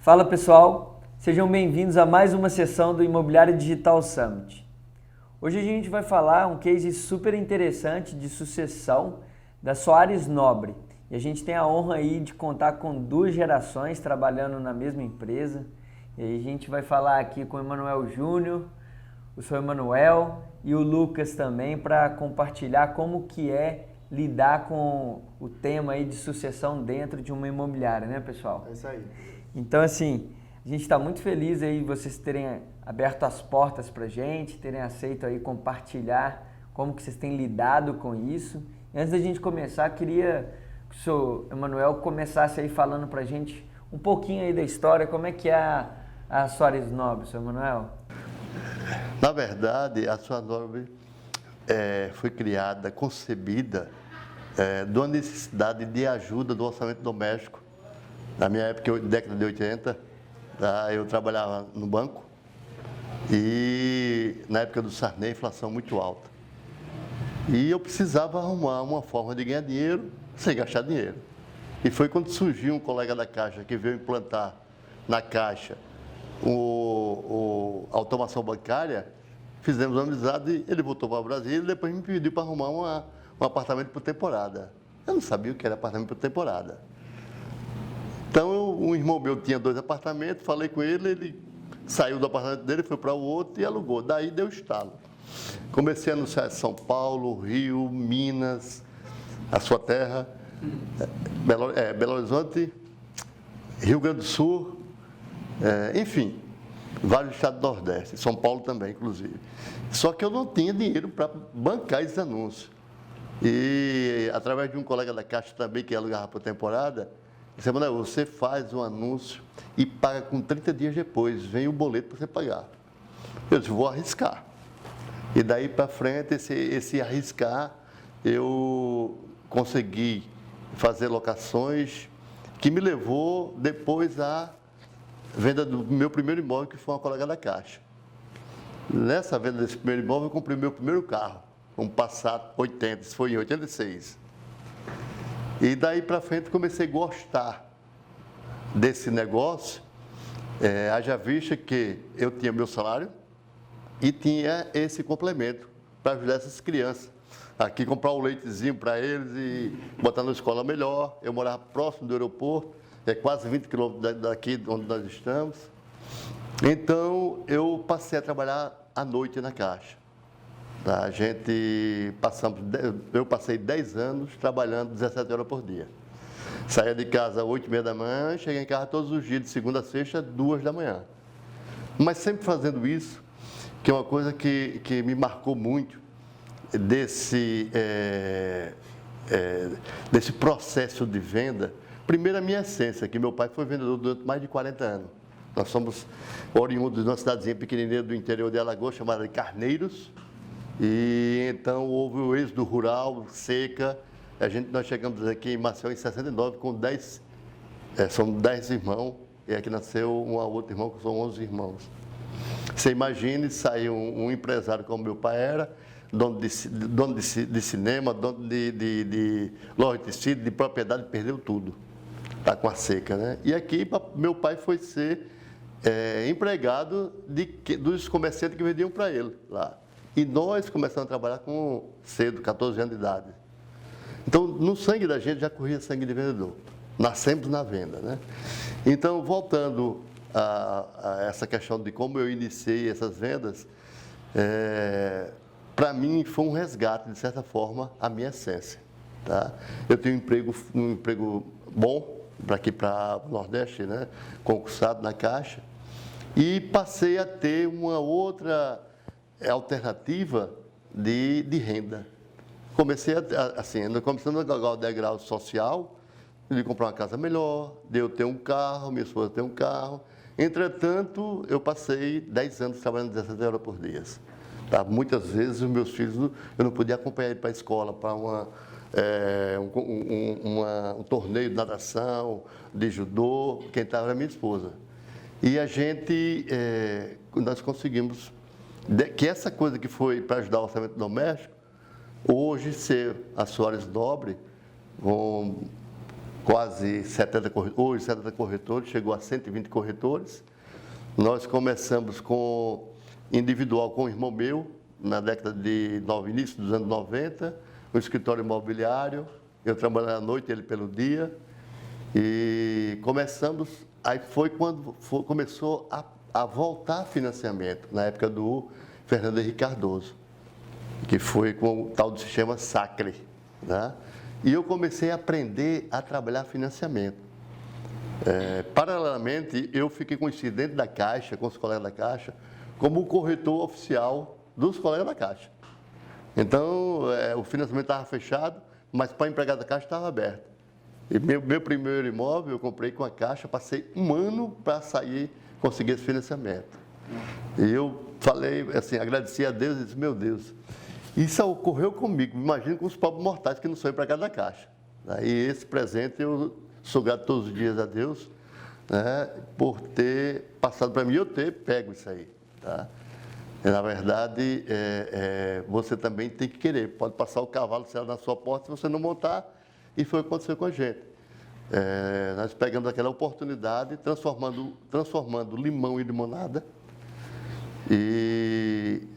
Fala pessoal, sejam bem-vindos a mais uma sessão do Imobiliário Digital Summit. Hoje a gente vai falar um case super interessante de sucessão da Soares Nobre. E a gente tem a honra aí de contar com duas gerações trabalhando na mesma empresa. E aí a gente vai falar aqui com o Emanuel Júnior, o seu Emanuel e o Lucas também para compartilhar como que é lidar com o tema aí de sucessão dentro de uma imobiliária, né pessoal? É isso aí. Então, assim, a gente está muito feliz aí vocês terem aberto as portas para a gente, terem aceito aí compartilhar como que vocês têm lidado com isso. E antes da gente começar, queria que o senhor Emanuel começasse aí falando para a gente um pouquinho aí da história, como é que é a Soares Nobre, senhor Emanuel? Na verdade, a Soares Nobre foi criada, concebida de uma necessidade de ajuda do orçamento doméstico. Na minha época, década de 80, eu trabalhava no banco e na época do Sarney, a inflação muito alta. E eu precisava arrumar uma forma de ganhar dinheiro sem gastar dinheiro. E foi quando surgiu um colega da Caixa que veio implantar na Caixa a automação bancária, fizemos uma amizade, ele voltou para o Brasil e depois me pediu para arrumar um apartamento por temporada. Eu não sabia o que era apartamento por temporada. Então, um irmão meu tinha 2 apartamentos, falei com ele, ele saiu do apartamento dele, foi para o outro e alugou. Daí deu estalo. Comecei a anunciar São Paulo, Rio, Minas, a sua terra, Belo Horizonte, Rio Grande do Sul, enfim, vários estados do Nordeste, São Paulo também, inclusive. Só que eu não tinha dinheiro para bancar esses anúncios. E, através de um colega da Caixa também, que alugava por temporada, disse: Emanuel, você faz um anúncio e paga com 30 dias depois, vem o boleto para você pagar. Eu disse: vou arriscar. E daí para frente, esse arriscar, eu consegui fazer locações que me levou depois à venda do meu primeiro imóvel, que foi uma colega da Caixa. Nessa venda desse primeiro imóvel, eu comprei meu primeiro carro, um Passat 80, isso foi em 86. E daí para frente comecei a gostar desse negócio, haja vista que eu tinha meu salário e tinha esse complemento para ajudar essas crianças. Aqui comprar um leitezinho para eles e botar na escola melhor. Eu morava próximo do aeroporto, quase 20 quilômetros daqui onde nós estamos. Então eu passei a trabalhar à noite na Caixa. Eu passei 10 anos trabalhando 17 horas por dia. Saía de casa às 8h30 da manhã e cheguei em casa todos os dias, de segunda a sexta, 2 da manhã. Mas sempre fazendo isso, que é uma coisa que me marcou muito, desse processo de venda. Primeiro, a minha essência, que meu pai foi vendedor durante mais de 40 anos. Nós somos oriundos de uma cidadezinha pequenininha do interior de Alagoas, chamada Carneiros. E então houve o êxodo rural, seca. Nós chegamos aqui em Maceió em 69 com 10, são 10 irmãos, e aqui nasceu um outro irmão, que são 11 irmãos. Você imagine, saiu um empresário como meu pai era, dono de cinema, dono de loja de tecido, de propriedade, perdeu tudo. Está com a seca, né? E aqui meu pai foi ser empregado dos comerciantes que vendiam para ele lá. E nós começamos a trabalhar cedo, 14 anos de idade. Então, no sangue da gente já corria sangue de vendedor. Nascemos na venda, né? Então, voltando a essa questão de como eu iniciei essas vendas, para mim foi um resgate, de certa forma, a minha essência. Tá? Eu tenho um emprego bom aqui para o Nordeste, né? Concursado na Caixa, e passei a ter uma outra alternativa de renda. Comecei começando a galgar o degrau social, de comprar uma casa melhor, de eu ter um carro, minha esposa ter um carro. Entretanto, eu passei 10 anos trabalhando 17 horas por dia. Tá? Muitas vezes os meus filhos, eu não podia acompanhar eles para a escola, para um torneio de natação, de judô, quem estava era minha esposa. E nós conseguimos que essa coisa que foi para ajudar o orçamento doméstico, hoje ser a Soares Nobre, com quase 70 corretores, hoje 70 corretores, chegou a 120 corretores. Nós começamos com individual com o irmão meu, na década de início dos anos 90, um escritório imobiliário, eu trabalhava à noite, ele pelo dia, e começamos, aí foi quando começou a voltar financiamento, na época do Fernando Henrique Cardoso, que foi com o tal do sistema Sacre, né? E eu comecei a aprender a trabalhar financiamento. Paralelamente, eu fiquei conhecido dentro da Caixa, com os colegas da Caixa, como o corretor oficial dos colegas da Caixa. Então, o financiamento estava fechado, mas para empregado da Caixa estava aberto. E meu primeiro imóvel eu comprei com a Caixa, passei um ano para sair, conseguir esse financiamento. E eu falei, assim, agradeci a Deus e disse, meu Deus, isso ocorreu comigo, imagina com os pobres mortais que não são empregados da Caixa. E esse presente eu sou grato todos os dias a Deus, né, por ter passado para mim e eu ter pego isso aí. Tá? E, na verdade, você também tem que querer. Pode passar o cavalo na sua porta se você não montar, e foi o que aconteceu com a gente. Nós pegamos aquela oportunidade, transformando limão em limonada, e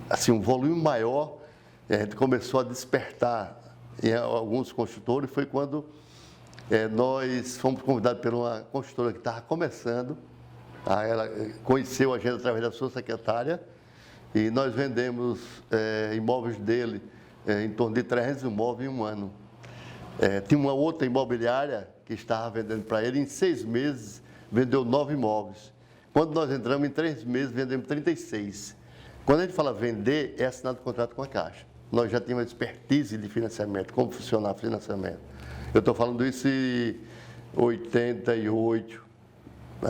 assim, um volume maior, a gente começou a despertar em alguns construtores, foi quando nós fomos convidados por uma construtora que estava começando. Ela conheceu a gente através da sua secretária e nós vendemos imóveis dele, em torno de 300 imóveis em um ano. Tinha uma outra imobiliária que estava vendendo para ele, em 6 meses vendeu 9 imóveis. Quando nós entramos, em 3 meses vendemos 36. Quando a gente fala vender, é assinado contrato com a Caixa. Nós já tínhamos expertise de financiamento, como funcionar o financiamento. Eu estou falando isso em 88.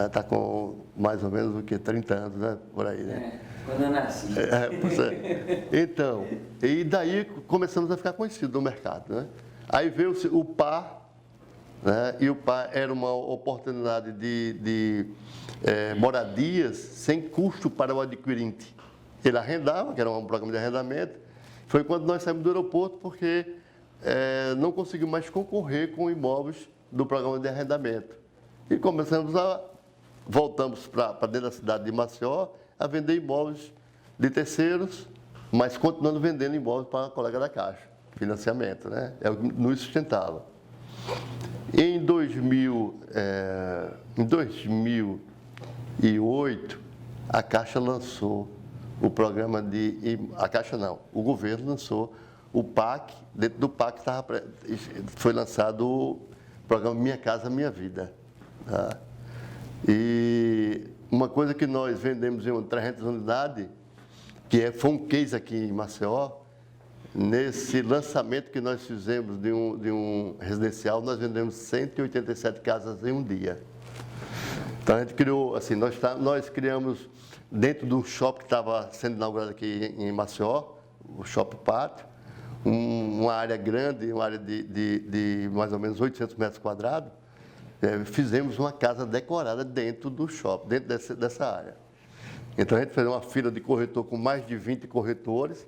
Está com mais ou menos o que? 30 anos, né? Por aí, né? Quando eu nasci. Pois é. Então, e daí começamos a ficar conhecidos no mercado, né? Aí veio o PAR, né? E o PAR era uma oportunidade de moradias sem custo para o adquirente. Ele arrendava, que era um programa de arrendamento. Foi quando nós saímos do aeroporto, porque não conseguimos mais concorrer com imóveis do programa de arrendamento. E voltamos para dentro da cidade de Maceió a vender imóveis de terceiros, mas continuando vendendo imóveis para a colega da Caixa, financiamento, né? É o que nos sustentava. Em 2008, a Caixa lançou o programa a Caixa não, o governo lançou o PAC, dentro do PAC foi lançado o programa Minha Casa Minha Vida. Tá? E uma coisa que nós vendemos em 300 unidades, foi um case aqui em Maceió, nesse lançamento que nós fizemos de um residencial, nós vendemos 187 casas em um dia. Então a gente criou, assim, nós criamos dentro do shopping que estava sendo inaugurado aqui em Maceió, o Shopping Pátio, uma área grande, uma área de mais ou menos 800 metros quadrados, fizemos uma casa decorada dentro do shopping, dentro dessa área. Então a gente fez uma fila de corretor com mais de 20 corretores,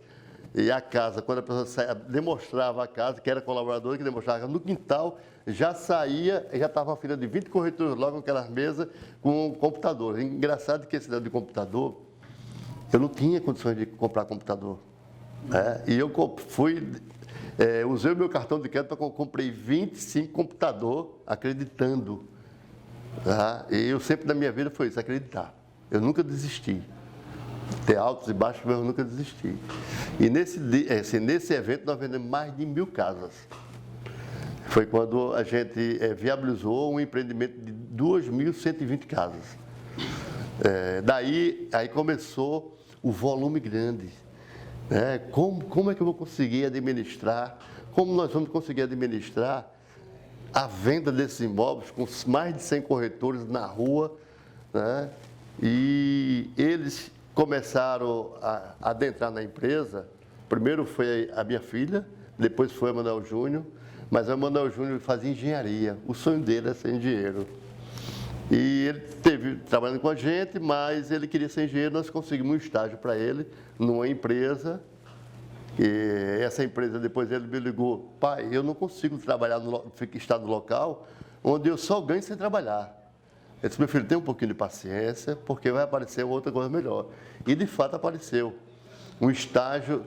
e a casa, quando a pessoa saía, demonstrava a casa, que era colaborador, que demonstrava no quintal, já saía, já estava uma fila de 20 corretores logo com aquelas mesas, com computador. Engraçado que esse negócio de computador, eu não tinha condições de comprar computador. E eu usei o meu cartão de crédito para comprei 25 computadores, acreditando. E eu sempre na minha vida foi isso, acreditar. Eu nunca desisti. Ter altos e baixos, mas eu nunca desisti. E nesse evento nós vendemos mais de 1000 casas. Foi quando a gente viabilizou um empreendimento de 2.120 casas. Aí começou o volume grande. Como é que eu vou conseguir administrar? Como nós vamos conseguir administrar a venda desses imóveis com mais de 100 corretores na rua, né? E eles começaram a adentrar na empresa. Primeiro foi a minha filha, depois foi o Manuel Júnior, mas o Manuel Júnior fazia engenharia. O sonho dele era ser engenheiro. E ele esteve trabalhando com a gente, mas ele queria ser engenheiro, nós conseguimos um estágio para ele numa empresa E essa empresa, depois ele me ligou, pai, eu não consigo trabalhar estar no local onde eu só ganho sem trabalhar. Eu disse, meu filho, tem um pouquinho de paciência, porque vai aparecer outra coisa melhor. E de fato apareceu um estágio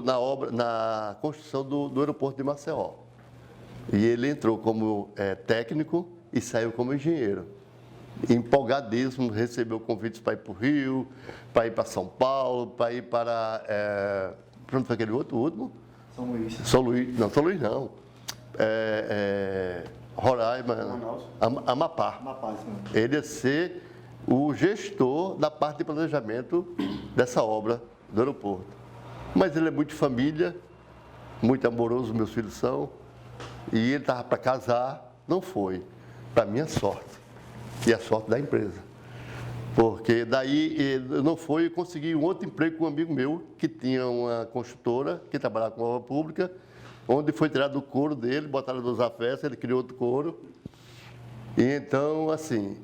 na construção do aeroporto de Maceió. E ele entrou como técnico e saiu como engenheiro. Empolgadíssimo, recebeu convites para ir para o Rio, para ir para São Paulo, para ir para... Pronto, foi aquele outro último? São Luís. São Luís não. Roraima, Amapá. Ele ia ser o gestor da parte de planejamento dessa obra do aeroporto. Mas ele é muito família, muito amoroso, meus filhos são, e ele estava para casar, não foi, para minha sorte, e a sorte da empresa. Porque daí ele não foi e consegui um outro emprego com um amigo meu, que tinha uma construtora, que trabalhava com obra pública, onde foi tirado o couro dele, botaram nos afetos, ele criou outro couro. E então, assim,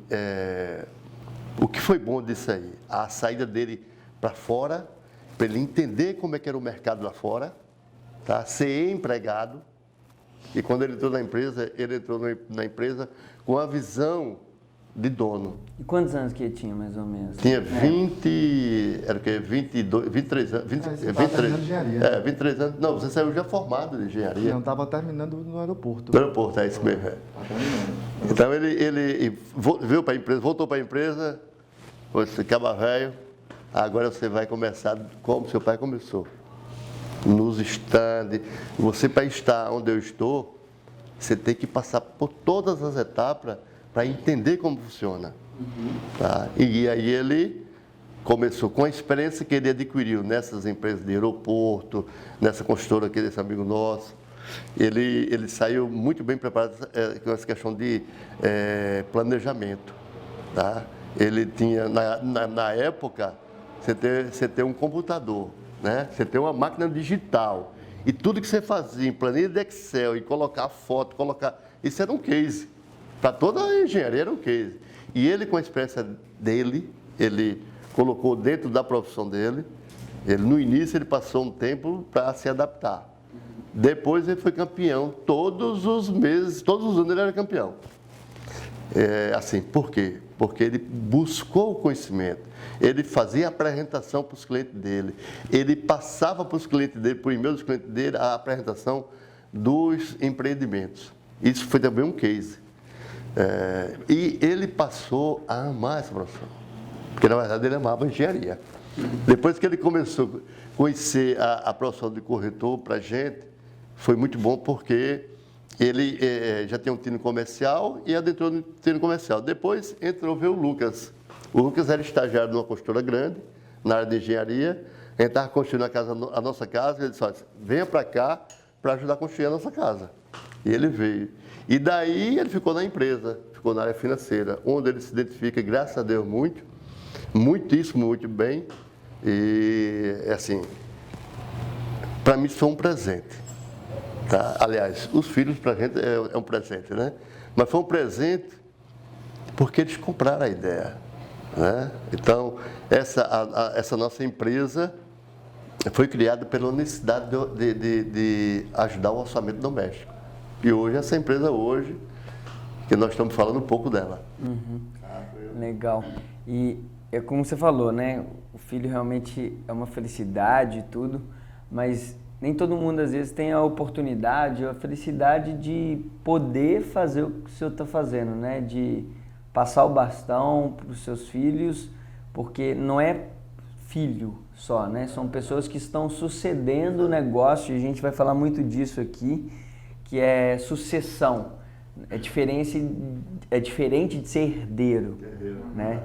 o que foi bom disso aí? A saída dele para fora, para ele entender como é que era o mercado lá fora, tá? Ser empregado. E quando ele entrou na empresa com a visão de dono. E quantos anos que ele tinha, mais ou menos? Tinha 23 anos. 23 anos. Não, você saiu já formado de engenharia. Não, estava terminando no aeroporto. No aeroporto, é isso mesmo. Então ele veio para a empresa, voltou para a empresa, você acaba velho, agora você vai começar como seu pai começou. Nos estandes. Você, para estar onde eu estou, você tem que passar por todas as etapas para entender como funciona. Tá? E aí ele começou com a experiência que ele adquiriu nessas empresas de aeroporto, nessa construtora aqui desse amigo nosso. Ele saiu muito bem preparado com essa questão de planejamento. Tá? Ele tinha, na época, você ter um computador, né? Você ter uma máquina digital. E tudo que você fazia em planilha de Excel e colocar foto, isso era um case. Para toda a engenharia era um case. E ele, com a experiência dele, ele colocou dentro da profissão dele. No início, ele passou um tempo para se adaptar. Depois, ele foi campeão. Todos os meses, todos os anos, ele era campeão. Assim, por quê? Porque ele buscou o conhecimento. Ele fazia apresentação para os clientes dele. Ele passava para os clientes dele, por e-mail dos clientes dele, a apresentação dos empreendimentos. Isso foi também um case. E ele passou a amar essa profissão, porque na verdade ele amava a engenharia. Depois que ele começou a conhecer a profissão de corretor para a gente, foi muito bom porque ele já tinha um tino comercial e adentrou no tino comercial. Depois veio o Lucas. O Lucas era estagiário de uma construtora grande, na área de engenharia. A gente estava construindo a nossa casa e ele disse, olha, venha para cá para ajudar a construir a nossa casa. E ele veio. E daí ele ficou na empresa, ficou na área financeira, onde ele se identifica, graças a Deus, muitíssimo, muito bem. E, assim, para mim isso foi um presente. Tá? Aliás, os filhos para a gente é um presente, né? Mas foi um presente porque eles compraram a ideia, né? Então, essa nossa empresa foi criada pela necessidade de ajudar o orçamento doméstico. E hoje, essa empresa que nós estamos falando um pouco dela. Uhum. Legal. E é como você falou, né? O filho realmente é uma felicidade e tudo, mas nem todo mundo às vezes tem a oportunidade ou a felicidade de poder fazer o que o senhor está fazendo, né? De passar o bastão para os seus filhos, porque não é filho só, né? São pessoas que estão sucedendo o negócio, e a gente vai falar muito disso aqui, que é sucessão. É diferente de ser herdeiro, né?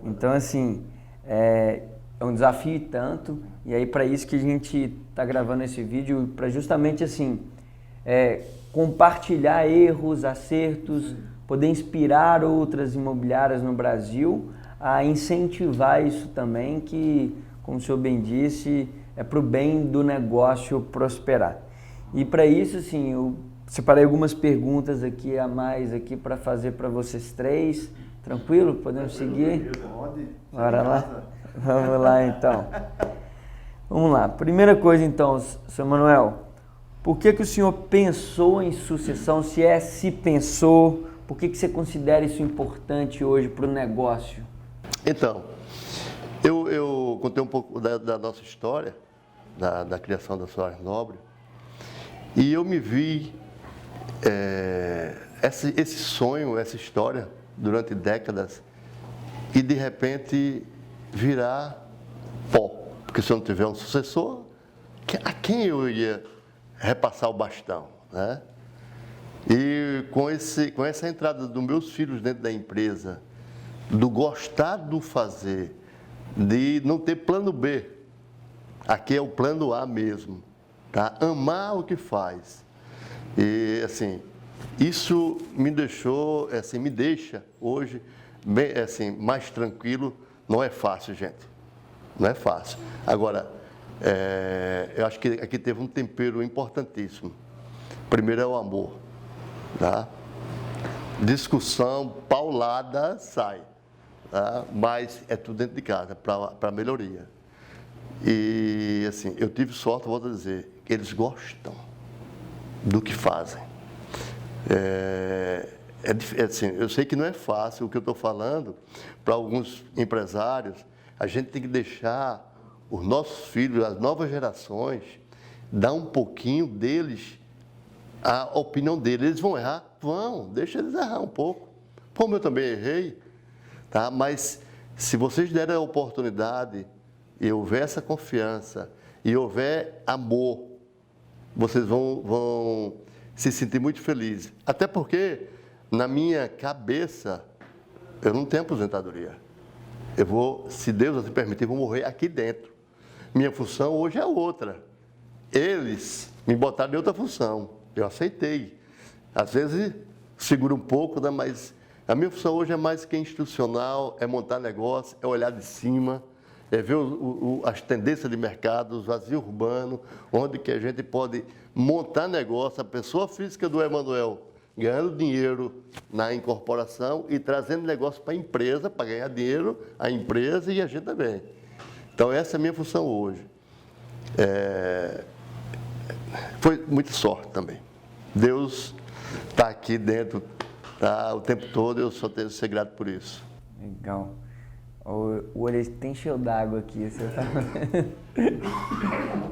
Então, assim, é um desafio e tanto, e aí para isso que a gente está gravando esse vídeo, para justamente, assim, compartilhar erros, acertos, poder inspirar outras imobiliárias no Brasil a incentivar isso também, que, como o senhor bem disse, é para o bem do negócio prosperar. E para isso, assim, eu separei algumas perguntas aqui a mais aqui para fazer para vocês três. Tranquilo? Podemos seguir? Pode. Bora lá? Vamos lá, então. Vamos lá. Primeira coisa então, seu Manuel, por que o senhor pensou em sucessão? Se pensou, por que você considera isso importante hoje para o negócio? Então, eu contei um pouco da nossa história, da criação da Soares Nobre, e eu me vi esse sonho, essa história, durante décadas, e de repente virar pó. Porque se eu não tiver um sucessor, a quem eu ia repassar o bastão, né? E com essa entrada dos meus filhos dentro da empresa, do gostar do fazer, de não ter plano B, aqui é o plano A mesmo, tá? Amar o que faz. E assim, isso me deixou, assim, me deixa hoje bem, assim, mais tranquilo. Não é fácil, gente. Não é fácil. Agora, eu acho que aqui teve um tempero importantíssimo. Primeiro é o amor, tá? Discussão, paulada, sai. Tá? Mas é tudo dentro de casa, para melhoria. E, assim, eu tive sorte, volto a dizer, que eles gostam do que fazem. Assim, eu sei que não é fácil o que eu estou falando. Para alguns empresários, a gente tem que deixar os nossos filhos, as novas gerações, dar um pouquinho deles, a opinião deles. Eles vão errar? Vão, deixa eles errar um pouco. Como eu também errei, tá? Mas se vocês derem a oportunidade e houver essa confiança e houver amor, vocês vão se sentir muito felizes. Até porque, na minha cabeça, eu não tenho aposentadoria. Eu vou, se Deus assim permitir, vou morrer aqui dentro. Minha função hoje é outra. Eles me botaram em outra função. Eu aceitei. Às vezes, segura um pouco, né? Mas a minha função hoje é mais que institucional, é montar negócio, é olhar de cima, é ver as tendências de mercado, os vazios urbanos, onde que a gente pode montar negócio, a pessoa física do Emanuel ganhando dinheiro na incorporação e trazendo negócio para a empresa, para ganhar dinheiro, a empresa e a gente também. Então, essa é a minha função hoje. Foi muita sorte também. Deus está aqui dentro, tá, o tempo todo, eu só tenho que ser grato por isso. Legal. O olho até encheu d'água aqui. Você tá...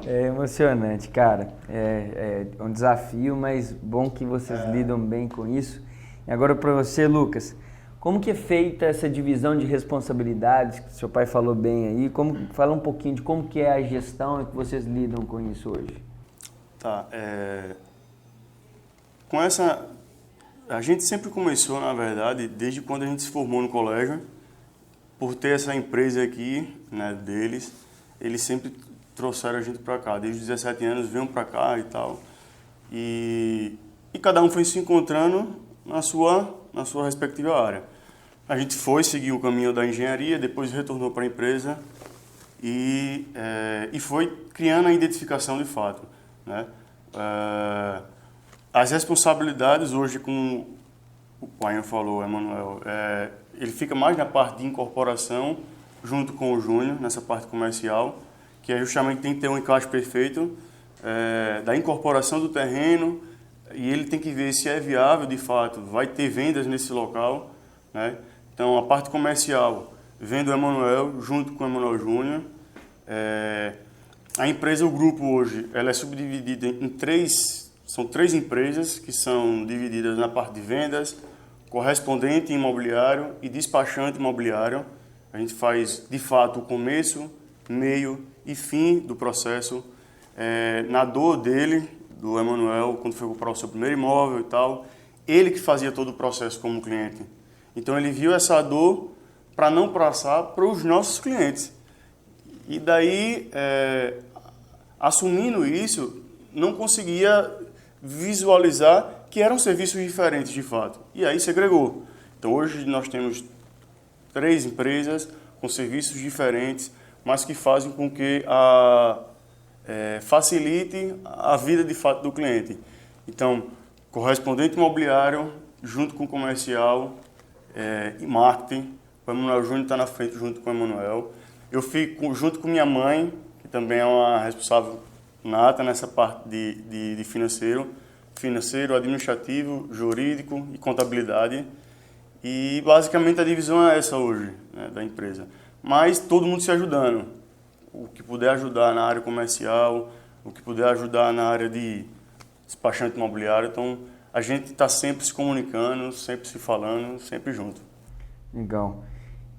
É emocionante, cara. É um desafio, mas bom que vocês lidam bem com isso. E agora para você, Lucas, como que é feita essa divisão de responsabilidades que seu pai falou bem aí? Fala um pouquinho de como que é a gestão e que vocês lidam com isso hoje. Tá, com essa... A gente sempre começou, na verdade, desde quando a gente se formou no colégio, por ter essa empresa aqui, né, deles, eles sempre trouxeram a gente para cá. Desde os 17 anos, venham para cá e tal. E cada um foi se encontrando na sua respectiva área. A gente foi seguir o caminho da engenharia, depois retornou para a empresa e foi criando a identificação de fato, né? As responsabilidades hoje, como o pai falou, Emanuel, ele fica mais na parte de incorporação, junto com o Júnior, nessa parte comercial, que é justamente tem que ter um encaixe perfeito da incorporação do terreno, e ele tem que ver se é viável de fato, vai ter vendas nesse local, né? Então, a parte comercial vem do Emanuel, junto com o Emanuel Júnior. A empresa, o grupo hoje, ela é subdividida em são três empresas que são divididas na parte de vendas, correspondente imobiliário e despachante imobiliário. A gente faz, de fato, o começo, meio e fim do processo. Na dor dele, do Emanuel, quando foi comprar o seu primeiro imóvel e tal, ele que fazia todo o processo como cliente. Então, ele viu essa dor para não passar para os nossos clientes. E daí, assumindo isso, não conseguia visualizar que eram serviços diferentes de fato. E aí segregou. Então hoje nós temos 3 empresas com serviços diferentes, mas que fazem com que facilite a vida de fato do cliente. Então, correspondente imobiliário, junto com comercial e marketing. O Emanuel Júnior está na frente junto com o Emanuel. Eu fico junto com minha mãe, que também é uma responsável nata nessa parte de financeiro, administrativo, jurídico e contabilidade. E basicamente a divisão é essa hoje, né, da empresa. Mas todo mundo se ajudando. O que puder ajudar na área comercial, o que puder ajudar na área de despachante imobiliário. Então a gente está sempre se comunicando, sempre se falando, sempre junto. Legal.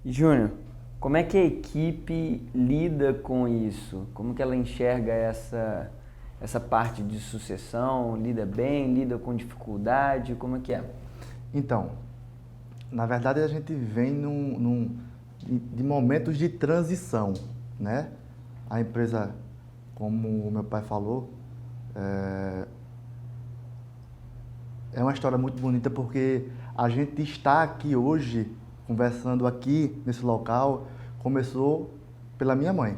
E Júnior, como é que a equipe lida com isso? Como que ela enxerga essa parte de sucessão? Lida bem? Lida com dificuldade? Como é que é? Então, na verdade a gente vem de momentos de transição, né? A empresa, como o meu pai falou, é uma história muito bonita porque a gente está aqui hoje, conversando aqui nesse local, começou pela minha mãe.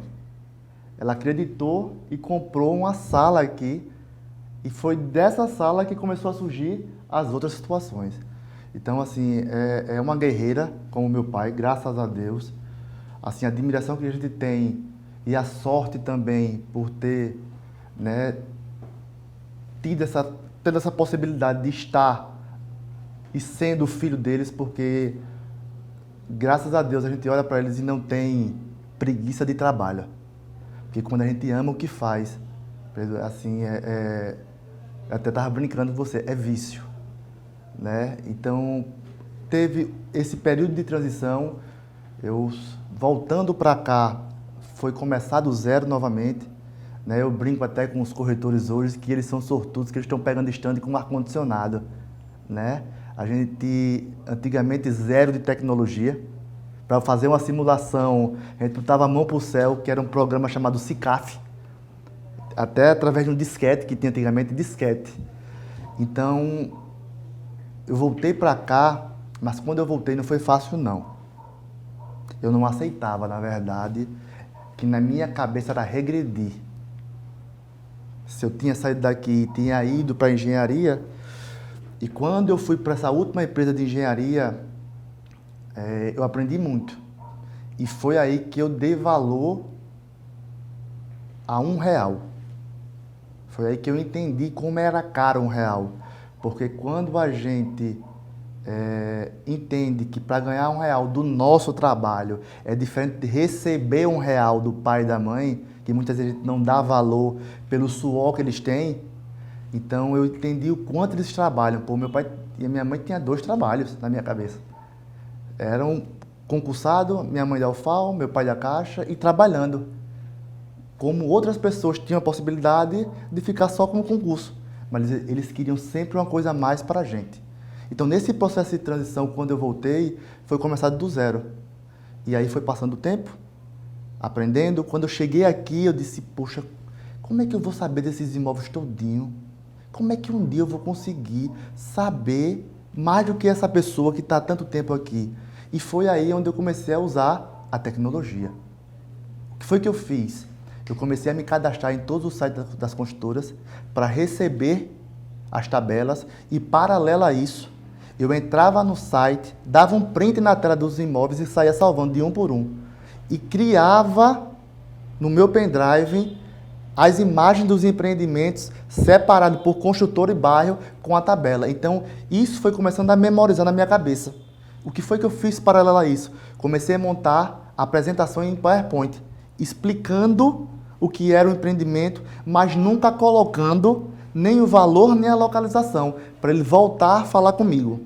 Ela acreditou e comprou uma sala aqui e foi dessa sala que começou a surgir as outras situações. Então, assim, é uma guerreira, como meu pai, graças a Deus. Assim, a admiração que a gente tem e a sorte também por ter, né, tido essa possibilidade de estar e sendo o filho deles, porque graças a Deus a gente olha para eles e não tem preguiça de trabalho. Porque quando a gente ama o que faz, assim, eu até estava brincando com você, é vício, né? Então, teve esse período de transição, eu voltando para cá, foi começar do zero novamente, né? Eu brinco até com os corretores hoje que eles são sortudos, que eles estão pegando stand com ar-condicionado, né? A gente, antigamente, zero de tecnologia. Para fazer uma simulação, a gente botava a mão para o céu, que era um programa chamado CICAF, até através de um disquete, que tinha antigamente disquete. Então, eu voltei para cá, mas quando eu voltei não foi fácil, não. Eu não aceitava, na verdade, que na minha cabeça era regredir. Se eu tinha saído daqui e tinha ido para a engenharia, e quando eu fui para essa última empresa de engenharia, eu aprendi muito. E foi aí que eu dei valor a R$1. Foi aí que eu entendi como era caro R$1. Porque quando a gente entende que para ganhar R$1 do nosso trabalho é diferente de receber R$1 do pai e da mãe, que muitas vezes a gente não dá valor pelo suor que eles têm, então eu entendi o quanto eles trabalham. Pô, meu pai e a minha mãe tinham 2 trabalhos na minha cabeça. Eram concursados, minha mãe da UFAL, meu pai da Caixa, e trabalhando. Como outras pessoas tinham a possibilidade de ficar só com o concurso. Mas eles queriam sempre uma coisa a mais para a gente. Então, nesse processo de transição, quando eu voltei, foi começado do zero. E aí foi passando o tempo, aprendendo. Quando eu cheguei aqui, eu disse, poxa, como é que eu vou saber desses imóveis todinho? Como é que um dia eu vou conseguir saber mais do que essa pessoa que está há tanto tempo aqui? E foi aí onde eu comecei a usar a tecnologia. O que foi que eu fiz? Eu comecei a me cadastrar em todos os sites das construtoras para receber as tabelas e, paralelo a isso, eu entrava no site, dava um print na tela dos imóveis e saía salvando de um por um. E criava no meu pendrive as imagens dos empreendimentos separados por construtor e bairro com a tabela. Então, isso foi começando a memorizar na minha cabeça. O que foi que eu fiz paralelo a isso? Comecei a montar apresentações em PowerPoint, explicando o que era o empreendimento, mas nunca colocando nem o valor nem a localização, para ele voltar a falar comigo.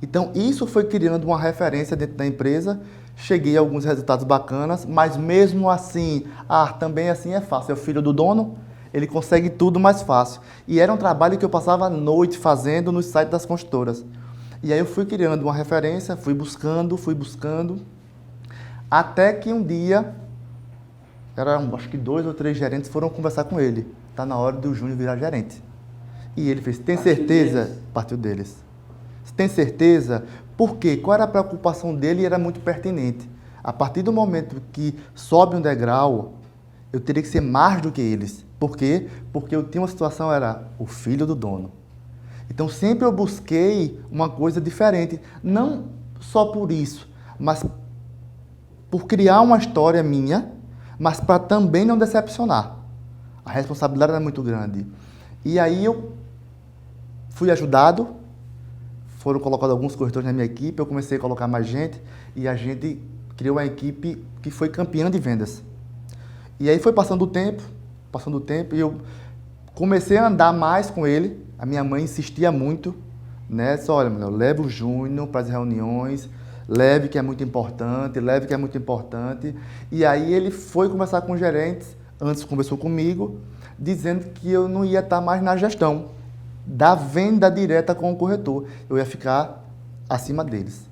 Então, isso foi criando uma referência dentro da empresa. Cheguei a alguns resultados bacanas, mas mesmo assim, também assim é fácil. É o filho do dono, ele consegue tudo mais fácil. E era um trabalho que eu passava a noite fazendo no site das construtoras. E aí eu fui criando uma referência, fui buscando, até que um dia, acho que 2 ou 3 gerentes foram conversar com ele. Está na hora do Júnior virar gerente. E ele fez, tem certeza? Partiu deles. Você tem certeza? Por quê? Qual era a preocupação dele e era muito pertinente. A partir do momento que sobe um degrau, eu teria que ser mais do que eles. Por quê? Porque eu tinha uma situação, era o filho do dono. Então sempre eu busquei uma coisa diferente. Não só por isso, mas por criar uma história minha, mas para também não decepcionar. A responsabilidade era muito grande. E aí eu fui ajudado, foram colocados alguns corretores na minha equipe, eu comecei a colocar mais gente e a gente criou uma equipe que foi campeã de vendas. E aí foi passando o tempo, e eu comecei a andar mais com ele. A minha mãe insistia muito, né? Só, olha, Manuel, leva o Júnior para as reuniões, leve que é muito importante, leve que é muito importante. E aí ele foi conversar com os gerentes, antes conversou comigo, dizendo que eu não ia estar mais na gestão da venda direta com o corretor. Eu ia ficar acima deles.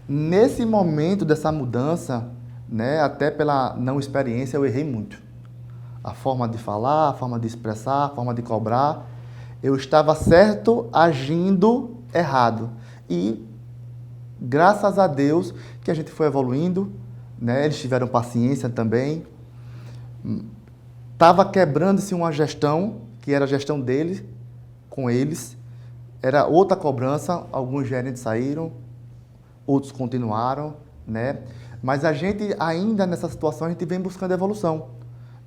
Nesse momento dessa mudança, né, até pela não experiência, eu errei muito. A forma de falar, a forma de expressar, a forma de cobrar. Eu estava certo, agindo errado. E, graças a Deus, que a gente foi evoluindo, né, eles tiveram paciência também. Estava quebrando-se uma gestão, que era a gestão deles, com eles. Era outra cobrança, alguns gerentes saíram, outros continuaram, né? Mas a gente, ainda nessa situação, a gente vem buscando evolução,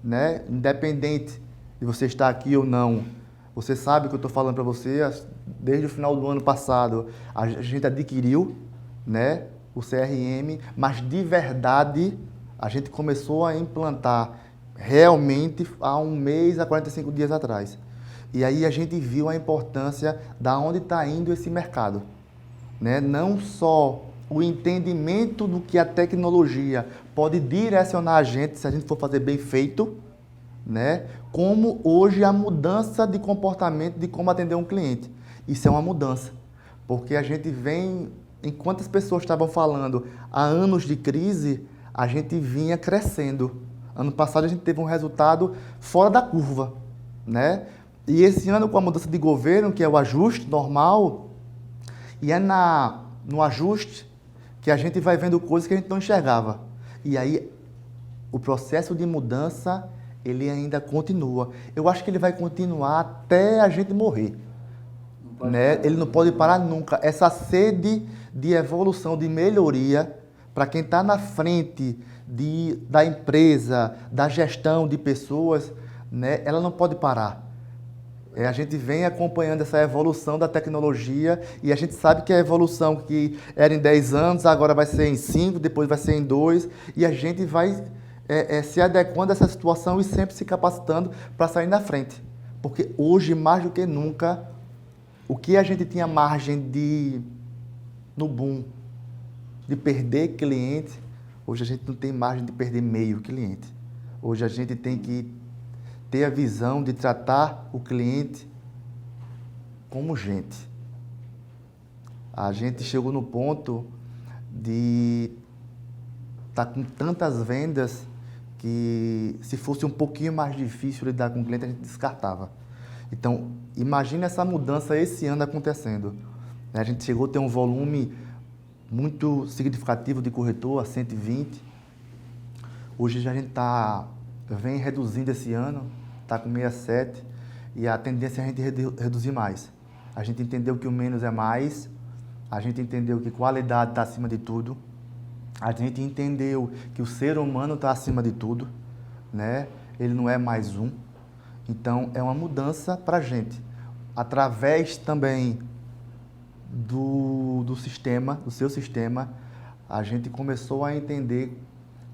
né? Independente de você estar aqui ou não, você sabe que eu estou falando para você, desde o final do ano passado, a gente adquiriu, né, o CRM, mas de verdade, a gente começou a implantar realmente há 1 mês, a 45 dias atrás. E aí a gente viu a importância da onde está indo esse mercado, né? Não só o entendimento do que a tecnologia pode direcionar a gente, se a gente for fazer bem feito, né? Como hoje a mudança de comportamento de como atender um cliente. Isso é uma mudança, porque a gente vem, enquanto as pessoas estavam falando há anos de crise, a gente vinha crescendo. Ano passado a gente teve um resultado fora da curva, né? E esse ano, com a mudança de governo, que é o ajuste normal, e é no ajuste que a gente vai vendo coisas que a gente não enxergava. E aí, o processo de mudança, ele ainda continua. Eu acho que ele vai continuar até a gente morrer. Né? Ele não pode parar nunca. Essa sede de evolução, de melhoria, para quem está na frente da empresa, da gestão de pessoas, né? Ela não pode parar. A gente vem acompanhando essa evolução da tecnologia e a gente sabe que a evolução que era em 10 anos, agora vai ser em 5, depois vai ser em 2, e a gente vai se adequando a essa situação e sempre se capacitando para sair na frente. Porque hoje, mais do que nunca, o que a gente tinha margem no boom, de perder cliente, hoje a gente não tem margem de perder meio cliente. Hoje a gente tem que ter a visão de tratar o cliente como gente. A gente chegou no ponto de estar com tantas vendas que, se fosse um pouquinho mais difícil lidar com o cliente, a gente descartava. Então, imagine essa mudança esse ano acontecendo. A gente chegou a ter um volume muito significativo de corretor, a 120. Hoje a gente vem reduzindo esse ano, está com 67, e a tendência é a gente reduzir mais. A gente entendeu que o menos é mais, a gente entendeu que qualidade está acima de tudo, a gente entendeu que o ser humano está acima de tudo, né? Ele não é mais um. Então, é uma mudança para a gente. Através também do sistema, do seu sistema, a gente começou a entender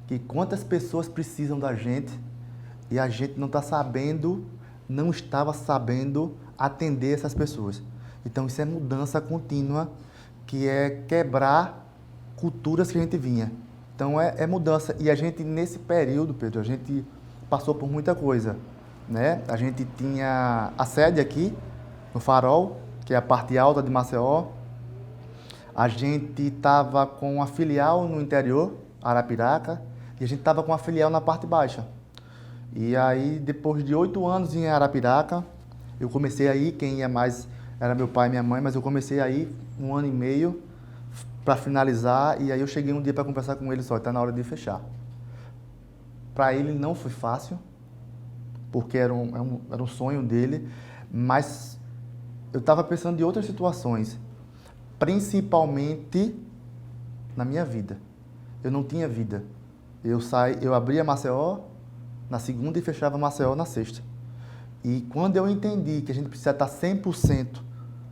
que quantas pessoas precisam da gente e a gente não estava sabendo atender essas pessoas. Então, isso é mudança contínua, que é quebrar culturas que a gente vinha. Então, é mudança. E a gente, nesse período, Pedro, a gente passou por muita coisa, né? A gente tinha a sede aqui, no Farol, que é a parte alta de Maceió. A gente estava com a filial no interior, Arapiraca, e a gente estava com a filial na parte baixa. E aí, depois de 8 anos em Arapiraca, eu comecei aí, quem ia mais era meu pai e minha mãe, mas eu comecei aí 1 ano e meio para finalizar, e aí eu cheguei um dia para conversar com ele, só está na hora de fechar. Para ele não foi fácil, porque era um sonho dele, mas eu estava pensando em outras situações, principalmente na minha vida. Eu não tinha vida. Eu abri a Maceió, na segunda e fechava Maceió na sexta. E quando eu entendi que a gente precisa estar 100%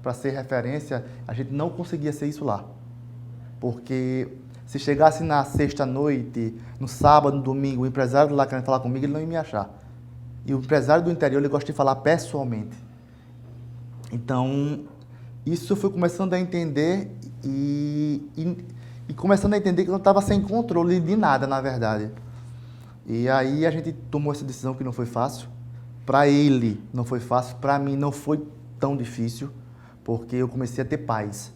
para ser referência, a gente não conseguia ser isso lá. Porque se chegasse na sexta-noite, no sábado, no domingo, o empresário lá querendo falar comigo, ele não ia me achar. E o empresário do interior, ele gosta de falar pessoalmente. Então, isso eu fui começando a entender e começando a entender que eu não estava sem controle de nada, na verdade. E aí a gente tomou essa decisão que não foi fácil. Para ele não foi fácil, para mim não foi tão difícil, porque eu comecei a ter paz.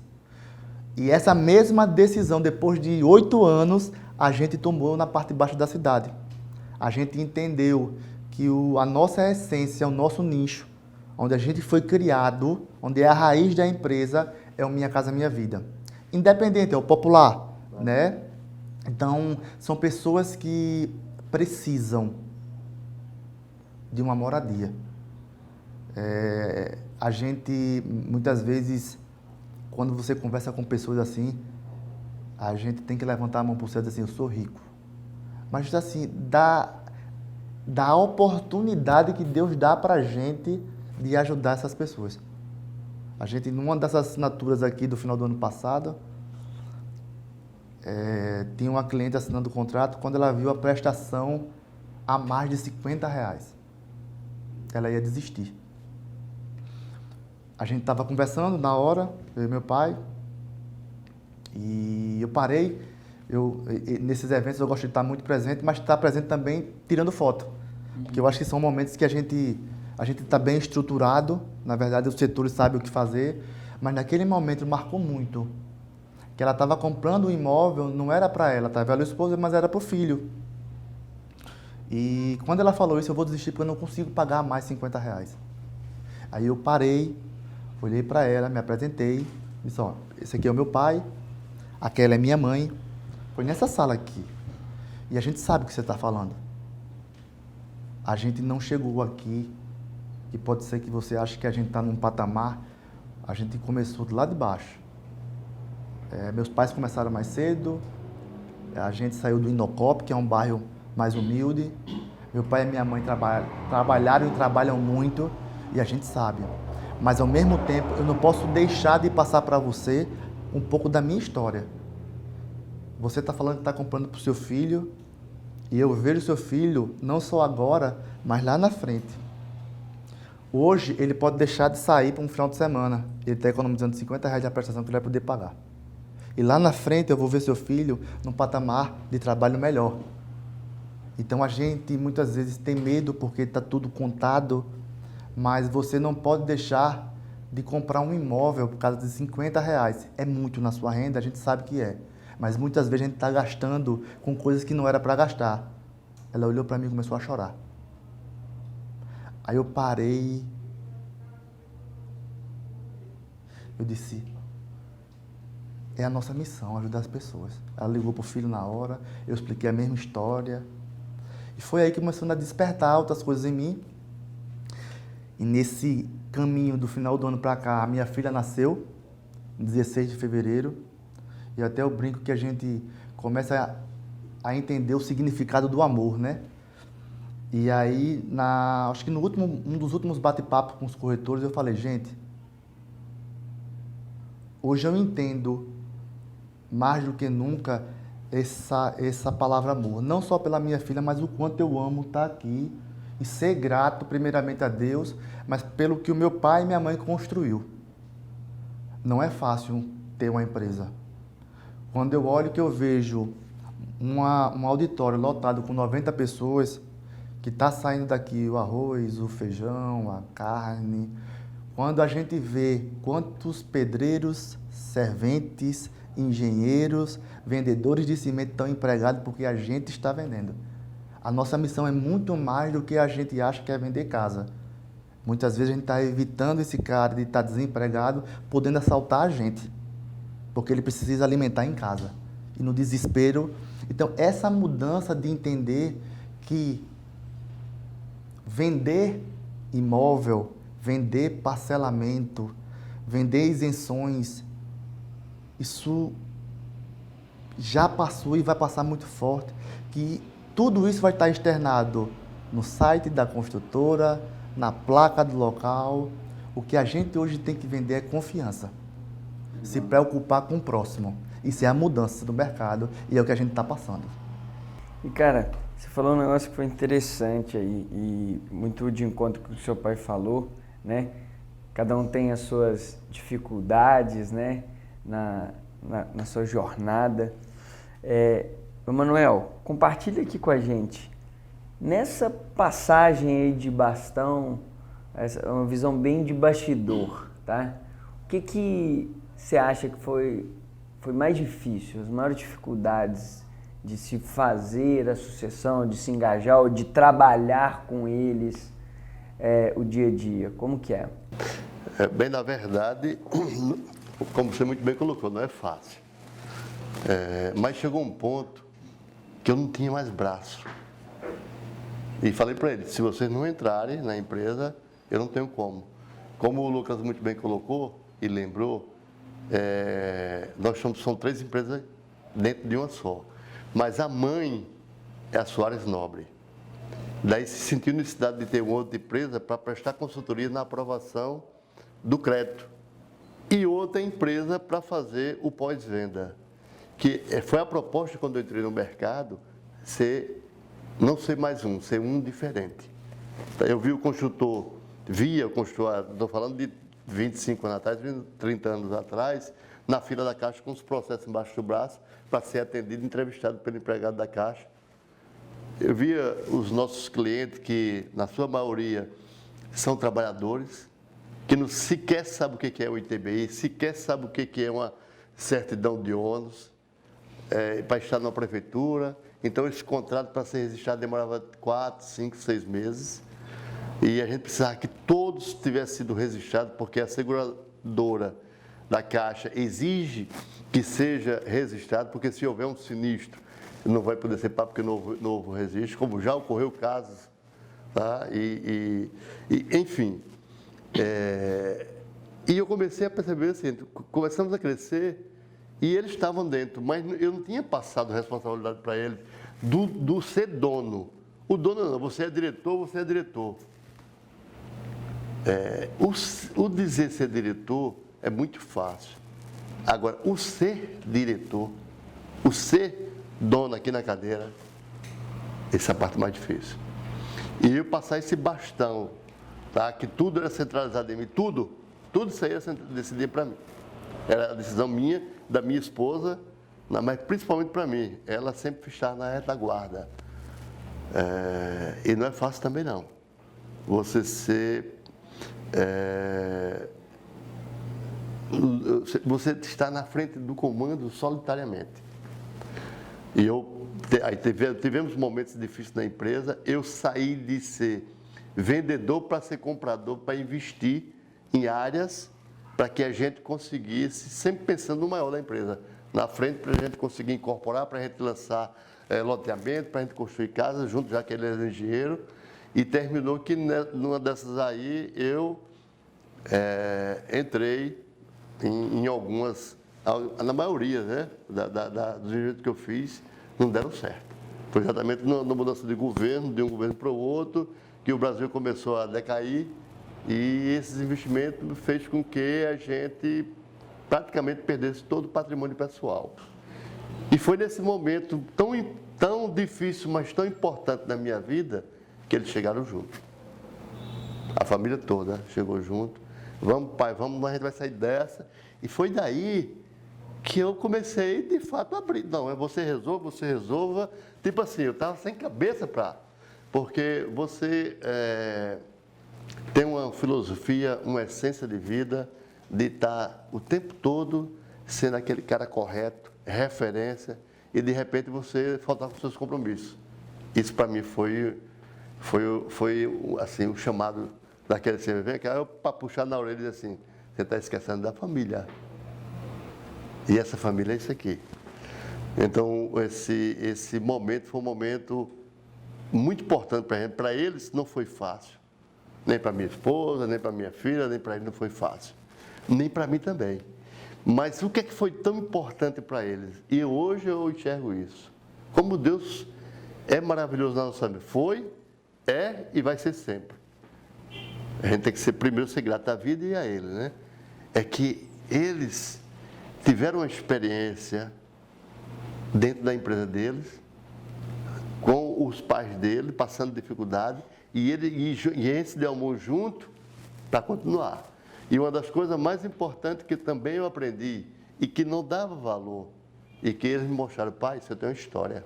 E essa mesma decisão, depois de 8 anos, a gente tomou na parte de baixo da cidade. A gente entendeu que a nossa essência, o nosso nicho, onde a gente foi criado, onde é a raiz da empresa, é o Minha Casa Minha Vida. Independente, é o popular, né? Então, são pessoas que precisam de uma moradia. A gente, muitas vezes, quando você conversa com pessoas assim, a gente tem que levantar a mão para você e dizer assim, eu sou rico. Mas assim, da oportunidade que Deus dá para a gente de ajudar essas pessoas. A gente, numa dessas assinaturas aqui do final do ano passado, tinha uma cliente assinando o contrato, quando ela viu a prestação a mais de R$50, ela ia desistir. A gente estava conversando na hora, eu e meu pai, e eu parei. Nesses eventos eu gosto de estar muito presente, mas estar presente também tirando foto. Porque eu acho que são momentos que a gente está bem estruturado, na verdade os setores sabem o que fazer, mas naquele momento marcou muito. Que ela estava comprando um imóvel, não era para ela, estava ela esposa, mas era para o filho. E quando ela falou isso, eu vou desistir porque eu não consigo pagar mais R$50. Aí eu parei, olhei para ela, me apresentei, disse, ó, esse aqui é o meu pai, aquela é minha mãe, foi nessa sala aqui. E a gente sabe o que você está falando. A gente não chegou aqui, e pode ser que você ache que a gente está num patamar, a gente começou do lado de baixo. Meus pais começaram mais cedo, a gente saiu do Inocop, que é um bairro mais humilde. Meu pai e minha mãe trabalharam e trabalham muito, e a gente sabe. Mas, ao mesmo tempo, eu não posso deixar de passar para você um pouco da minha história. Você está falando que está comprando para o seu filho, e eu vejo o seu filho, não só agora, mas lá na frente. Hoje, ele pode deixar de sair para um final de semana. Ele está economizando R$50 da prestação que ele vai poder pagar. E lá na frente, eu vou ver seu filho num patamar de trabalho melhor. Então, a gente, muitas vezes, tem medo porque está tudo contado, mas você não pode deixar de comprar um imóvel por causa de R$50. É muito na sua renda, a gente sabe que é. Mas muitas vezes a gente está gastando com coisas que não era para gastar. Ela olhou para mim e começou a chorar. Aí eu parei. Eu disse, é a nossa missão, ajudar as pessoas. Ela ligou para o filho na hora, eu expliquei a mesma história. E foi aí que começou a despertar outras coisas em mim. E nesse caminho do final do ano para cá, a minha filha nasceu, em 16 de fevereiro. E até eu brinco que a gente começa a entender o significado do amor, né? E aí, acho que um dos últimos bate-papos com os corretores, eu falei, gente, hoje eu entendo mais do que nunca essa palavra amor. Não só pela minha filha, mas o quanto eu amo estar aqui e ser grato primeiramente a Deus, mas pelo que o meu pai e minha mãe construiu. Não é fácil ter uma empresa. Quando eu olho que eu vejo um auditório lotado com 90 pessoas, que está saindo daqui o arroz, o feijão, a carne, quando a gente vê quantos pedreiros, serventes, engenheiros, vendedores de cimento estão empregados porque a gente está vendendo. A nossa missão é muito mais do que a gente acha que é vender casa. Muitas vezes a gente está evitando esse cara de estar desempregado, podendo assaltar a gente, porque ele precisa alimentar em casa. E no desespero... Então, essa mudança de entender que vender imóvel, vender parcelamento, vender isenções, isso já passou e vai passar muito forte, que tudo isso vai estar externado no site da construtora, na placa do local. O que a gente hoje tem que vender é confiança. Se preocupar com o próximo. Isso é a mudança do mercado e é o que a gente está passando. E cara, você falou um negócio que foi interessante aí e muito de encontro com o que o seu pai falou, né? Cada um tem as suas dificuldades, né? Na sua jornada. Emanuel, compartilha aqui com a gente. Nessa passagem aí de bastão, uma visão bem de bastidor, tá? O que você acha que foi mais difícil, as maiores dificuldades de se fazer a sucessão, de se engajar ou de trabalhar com eles o dia a dia? Como que é? Bem, na verdade, como você muito bem colocou, não é fácil. Mas chegou um ponto que eu não tinha mais braço. E falei para eles, se vocês não entrarem na empresa, eu não tenho como. Como o Lucas muito bem colocou e lembrou, são 3 empresas dentro de uma só. Mas a mãe é a Soares Nobre. Daí se sentiu necessidade de ter uma outra empresa para prestar consultoria na aprovação do crédito. E outra empresa para fazer o pós-venda. Que foi a proposta quando eu entrei no mercado, não ser mais um, ser um diferente. Eu vi o construtor, estou falando de 25 anos atrás, 30 anos atrás, na fila da Caixa com os processos embaixo do braço, para ser atendido, entrevistado pelo empregado da Caixa. Eu via os nossos clientes, que na sua maioria são trabalhadores, que não sequer sabem o que é o ITBI, sequer sabem o que é uma certidão de ônus, para estar na prefeitura. Então, esse contrato para ser registrado demorava 4, 5, 6 meses. E a gente precisava que todos tivessem sido registrados, porque a seguradora da Caixa exige que seja registrado, porque se houver um sinistro, não vai poder ser pago porque não houve registro, como já ocorreu casos. Tá? Enfim. E eu comecei a perceber assim, começamos a crescer e eles estavam dentro, mas eu não tinha passado responsabilidade para eles do ser dono. O dono não, você é diretor, você é diretor. O dizer ser diretor é muito fácil. Agora, o ser diretor, o ser dono aqui na cadeira, essa é a parte mais difícil. E eu passar esse bastão, tá? Que tudo era centralizado em mim, tudo isso aí era decidido para mim. Era a decisão minha, da minha esposa, mas principalmente para mim. Ela sempre estava na retaguarda. E não é fácil também não. Você está na frente do comando solitariamente. E aí tivemos momentos difíceis na empresa. Eu saí de ser vendedor para ser comprador, para investir em áreas para que a gente conseguisse, sempre pensando no maior da empresa, na frente para a gente conseguir incorporar, para a gente lançar loteamento, para a gente construir casas junto, já que ele era engenheiro. E terminou que numa dessas aí eu entrei em algumas, na maioria, né, dos engenheiros que eu fiz, não deram certo. Foi exatamente na mudança de governo, de um governo para o outro, que o Brasil começou a decair e esses investimentos fez com que a gente praticamente perdesse todo o patrimônio pessoal. E foi nesse momento tão difícil, mas tão importante na minha vida, que eles chegaram junto. A família toda chegou junto. Vamos, pai, vamos, a gente vai sair dessa. E foi daí que eu comecei, de fato, a abrir. Não, você resolva. Tipo assim, eu estava sem cabeça para... Porque você tem uma filosofia, uma essência de vida, de estar o tempo todo sendo aquele cara correto, referência, e de repente você faltar com seus compromissos. Isso para mim foi assim, o chamado daquele assim, vem cá, para puxar na orelha e dizer assim, você está esquecendo da família. E essa família é isso aqui. Então, esse momento foi um momento muito importante para a gente. Para eles não foi fácil. Nem para minha esposa, nem para minha filha, nem para eles não foi fácil. Nem para mim também. Mas o que é que foi tão importante para eles? E hoje eu enxergo isso. Como Deus é maravilhoso na nossa vida. Foi é e vai ser sempre. A gente tem que primeiro ser grato à vida e a ele, né? É que eles tiveram uma experiência dentro da empresa deles, com os pais dele, passando dificuldade, e ele se deu a mão junto para continuar. E uma das coisas mais importantes que também eu aprendi, e que não dava valor, e que eles me mostraram: pai, você tem uma história.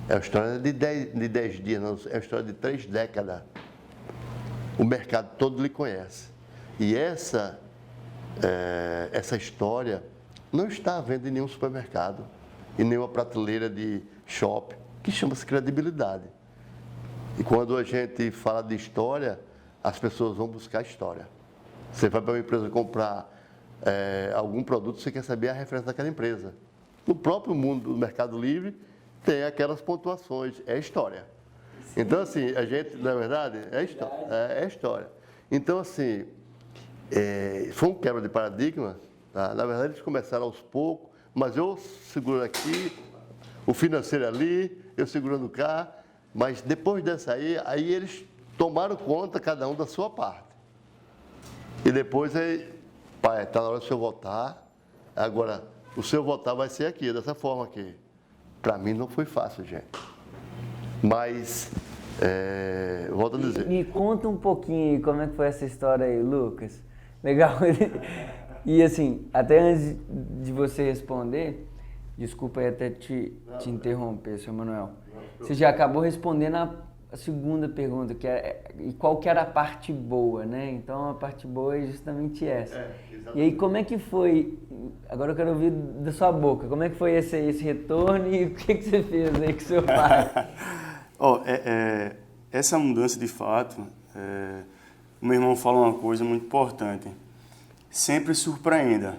É uma história de 10 dias, não, é uma história de 3 décadas. O mercado todo lhe conhece. E essa história não está à venda em nenhum supermercado, em nenhuma prateleira de shopping, que chama-se credibilidade. E quando a gente fala de história, as pessoas vão buscar história. Você vai para uma empresa comprar algum produto, você quer saber a referência daquela empresa. No próprio mundo do Mercado Livre, tem aquelas pontuações, é história. Sim. Então, assim, a gente, na verdade, é história. Então, assim, foi um quebra de paradigma, tá? Na verdade, eles começaram aos poucos, mas eu segurando aqui, o financeiro ali, eu segurando cá, mas depois dessa aí eles tomaram conta, cada um da sua parte. E depois, pai, está na hora do senhor voltar, agora, o seu voltar vai ser aqui, dessa forma aqui. Para mim não foi fácil, gente. Mas, volto a dizer. Me conta um pouquinho aí como é que foi essa história aí, Lucas. Legal. E assim, até antes de você responder, desculpa aí até te interromper, seu Manuel. Você já acabou respondendo a segunda pergunta, que e qual que era a parte boa, né? Então a parte boa é justamente essa. E aí como é que foi, agora eu quero ouvir da sua boca, como é que foi esse retorno e o que você fez aí com seu pai? Essa mudança de fato, o meu irmão fala uma coisa muito importante: sempre surpreenda.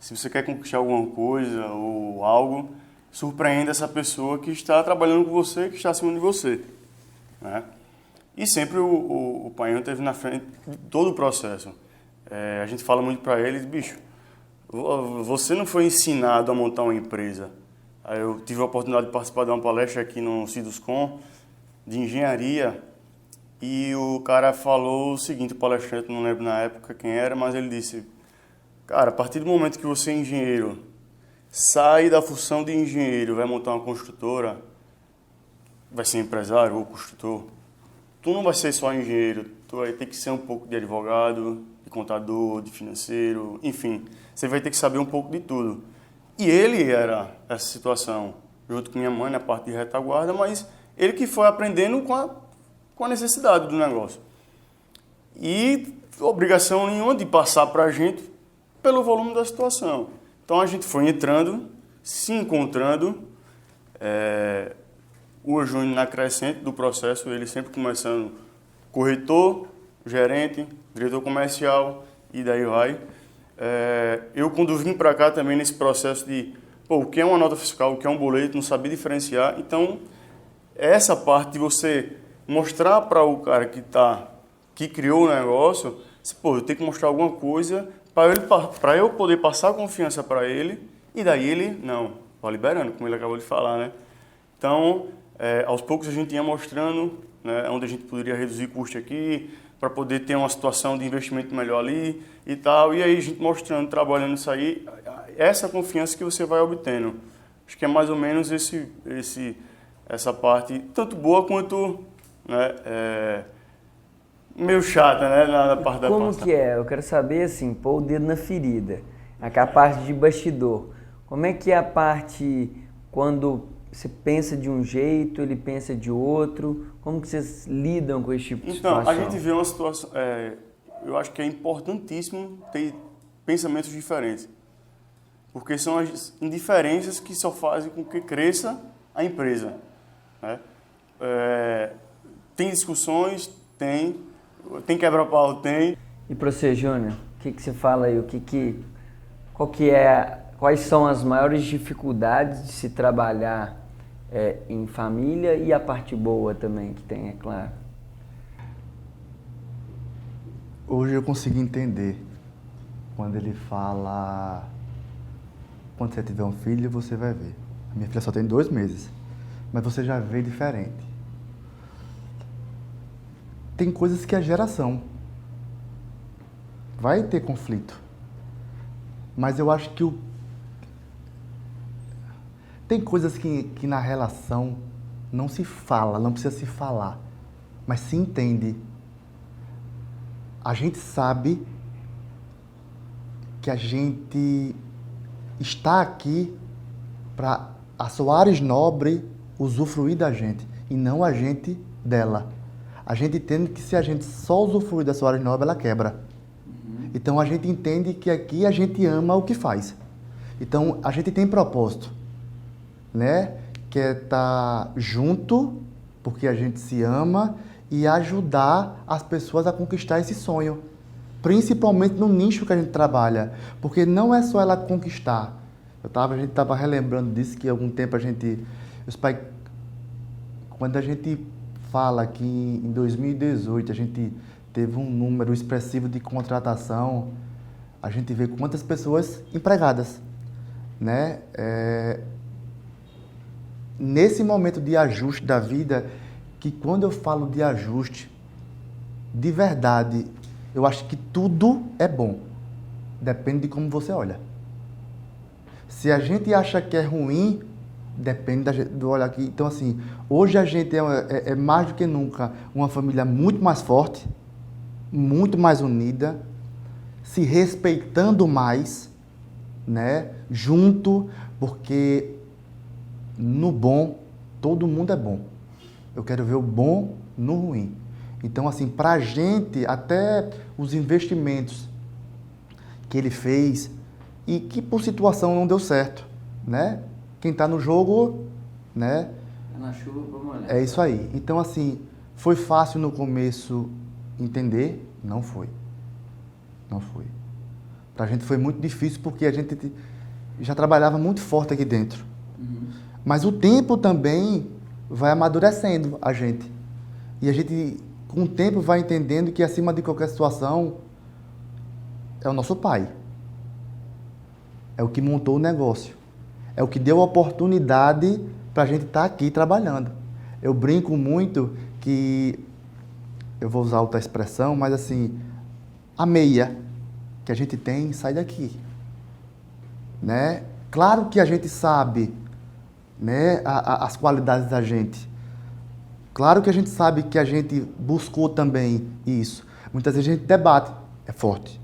Se você quer conquistar alguma coisa ou algo, surpreenda essa pessoa que está trabalhando com você, que está acima de você, né? E sempre o Painho esteve na frente de todo o processo. A gente fala muito para eles: bicho, você não foi ensinado a montar uma empresa. Aí eu tive a oportunidade de participar de uma palestra aqui no Ciduscom, de engenharia, e o cara falou o seguinte, o palestrante, não lembro na época quem era, mas ele disse: cara, a partir do momento que você é engenheiro, sai da função de engenheiro, vai montar uma construtora, vai ser empresário ou construtor, tu não vai ser só engenheiro, tu vai ter que ser um pouco de advogado, de contador, de financeiro, enfim, você vai ter que saber um pouco de tudo. E ele era essa situação, junto com minha mãe na parte de retaguarda, mas ele que foi aprendendo com a necessidade do negócio. E obrigação nenhuma de passar para a gente pelo volume da situação. Então a gente foi entrando, se encontrando, o Júnior na crescente do processo, ele sempre começando corretor, gerente, diretor comercial e daí vai. Eu quando vim para cá também nesse processo de o que é uma nota fiscal, o que é um boleto, não sabia diferenciar. Então essa parte de você mostrar para o cara que criou o negócio, eu tenho que mostrar alguma coisa para eu poder passar confiança para ele, e daí ele, não, vai liberando, como ele acabou de falar, né? Então, aos poucos a gente ia mostrando, né, onde a gente poderia reduzir custo aqui, para poder ter uma situação de investimento melhor ali e tal, e aí a gente mostrando, trabalhando isso aí, essa confiança que você vai obtendo. Acho que é mais ou menos essa parte, tanto boa quanto, né, meio chata, né, na parte da Como que é? Eu quero saber, assim, pôr o dedo na ferida, aquela parte de bastidor. Como é que é a parte quando você pensa de um jeito, ele pensa de outro? Como que vocês lidam com esse tipo de situação? Então, a gente vê uma situação, eu acho que é importantíssimo ter pensamentos diferentes, porque são as indiferenças que só fazem com que cresça a empresa, né? Tem discussões? Tem quebra-pau? Tem. E para você, Júnior, o que você fala aí? Quais são as maiores dificuldades de se trabalhar em família e a parte boa também que tem, é claro? Hoje eu consigo entender quando ele fala: quando você tiver um filho, você vai ver. A minha filha só tem 2 meses, mas você já vê diferente. tem coisas que é geração. Vai ter conflito. Mas eu acho que tem coisas que na relação não se fala, não precisa se falar, mas se entende. A gente sabe que a gente está aqui para a Soares Nobre usufruir da gente e não a gente dela. A gente entende que se a gente só usufruir da Soares Nobre, ela quebra. Então a gente entende que aqui a gente ama o que faz. Então a gente tem propósito, né? Que é estar junto, porque a gente se ama, e ajudar as pessoas a conquistar esse sonho. Principalmente no nicho que a gente trabalha. Porque não é só ela conquistar. A gente estava relembrando disso, que há algum tempo quando a gente fala que em 2018 a gente teve um número expressivo de contratação, a gente vê quantas pessoas empregadas, né? Nesse momento de ajuste da vida, que quando eu falo de ajuste, de verdade, eu acho que tudo é bom. Depende de como você olha. Se a gente acha que é ruim, depende do olhar aqui. Então, assim, hoje a gente é mais do que nunca uma família muito mais forte, muito mais unida, se respeitando mais, né? Junto, porque no bom, todo mundo é bom. Eu quero ver o bom no ruim. Então, assim, pra gente, até os investimentos que ele fez e que por situação não deu certo, né? Quem tá no jogo, né? É na chuva pra molhar. É isso aí. Então, assim, foi fácil no começo entender? Não foi. Não foi. Pra gente foi muito difícil porque a gente já trabalhava muito forte aqui dentro. Mas o tempo também vai amadurecendo a gente. E a gente, com o tempo, vai entendendo que acima de qualquer situação é o nosso pai. É o que montou o negócio. É o que deu a oportunidade para a gente estar aqui trabalhando. Eu brinco muito que, eu vou usar outra expressão, mas assim, a meia que a gente tem sai daqui, né? Claro que a gente sabe, né, as qualidades da gente. Claro que a gente sabe que a gente buscou também isso. Muitas vezes a gente debate, é forte.